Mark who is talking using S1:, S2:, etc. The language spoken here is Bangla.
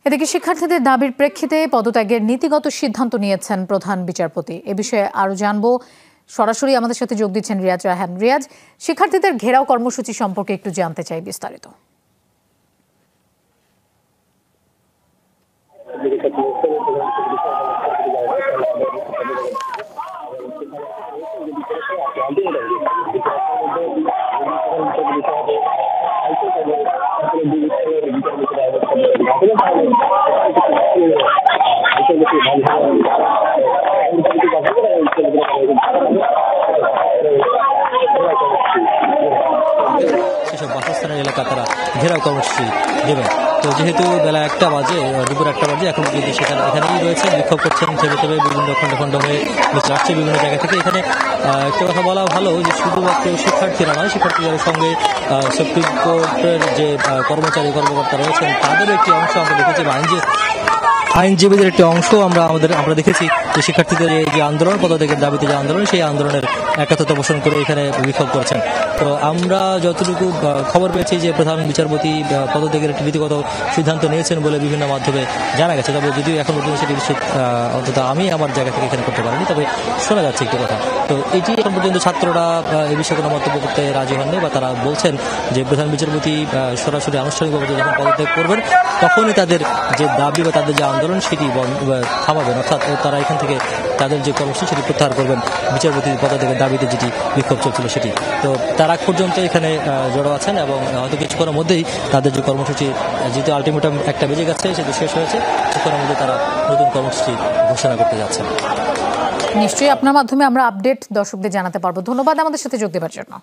S1: এদিকে শিক্ষার্থীদের দাবির প্রেক্ষিতে পদত্যাগের নীতিগত সিদ্ধান্ত নিয়েছেন প্রধান বিচারপতি। এ বিষয়ে আরো জানবো, সরাসরি আমাদের সাথে যোগ দিচ্ছেন রিয়াজ রায়হান। রিয়াজ, শিক্ষার্থীদের ঘেরাও কর্মসূচি সম্পর্কে একটু জানতে চাই বিস্তারিত।
S2: সেসব বাসস্থানের এলাকা তারা ঘেরাও কর্মসূচি দেবেন। তো যেহেতু বেলা 1টা বাজে, দুপুর 1টা বাজে, এখন কিন্তু সেখানে এখানেই রয়েছেন, বিক্ষোভ করছেন, থেমে থেমে বিভিন্ন খণ্ড খণ্ড হয়ে আসছে বিভিন্ন জায়গা থেকে। এখানে একটা কথা বলা ভালো যে শুধুমাত্র শিক্ষার্থীরা নয়, শিক্ষার্থীদের সঙ্গে সুপ্রিম কোর্টের যে কর্মচারী কর্মকর্তা রয়েছেন তাদেরও একটি অংশ আমরা দেখেছি, আইনজীবীদের একটি অংশ আমরা দেখেছি যে শিক্ষার্থীদের যে আন্দোলন, পদত্যাগের দাবিতে যে আন্দোলন, সেই আন্দোলনের একাত্মতা পোষণ করে এখানে বিক্ষোভ করছেন। তো আমরা যতটুকু খবর পেয়েছি যে প্রধান বিচারপতি পদত্যাগের একটি নীতিগত সিদ্ধান্ত নিয়েছেন বলে বিভিন্ন মাধ্যমে জানা গেছে, তবে যদিও এখন পর্যন্ত সেটি নিশ্চিত অন্তত আমি আমার জায়গা থেকে এখানে করতে পারিনি, তবে শোনা যাচ্ছে একটি কথা। তো এটি এখন পর্যন্ত ছাত্ররা এ বিষয়ে কোনো মন্তব্য করতে রাজি হননি, বা তারা বলছেন যে প্রধান বিচারপতি সরাসরি আনুষ্ঠানিকভাবে যখন পদত্যাগ করবেন তখনই তাদের যে দাবি বা তাদের যে আন্দোলন সেটি থামাবেন, অর্থাৎ তারা এখান থেকে তাদের যে কর্মসূচি সেটি প্রত্যাহার করবেন, বিচারপতির পদত্যাগের দাবিতে যেটি বিক্ষোভ চলছিল সেটি। তো তারা পর্যন্ত এখানে জড়ো আছেন এবং হয়তো কিছুক্ষণের মধ্যেই তাদের যে কর্মসূচি, যেহেতু আলটিমেটাম 1টা বেজে গেছে, সেটি শেষ হয়েছে, কিছুক্ষণের মধ্যে তারা নতুন কর্মসূচি ঘোষণা করতে যাচ্ছেন।
S1: নিশ্চয়ই আপনার মাধ্যমে আমরা আপডেট দর্শকদের জানাতে পারবো। ধন্যবাদ আমাদের সাথে যোগ দেওয়ার জন্য।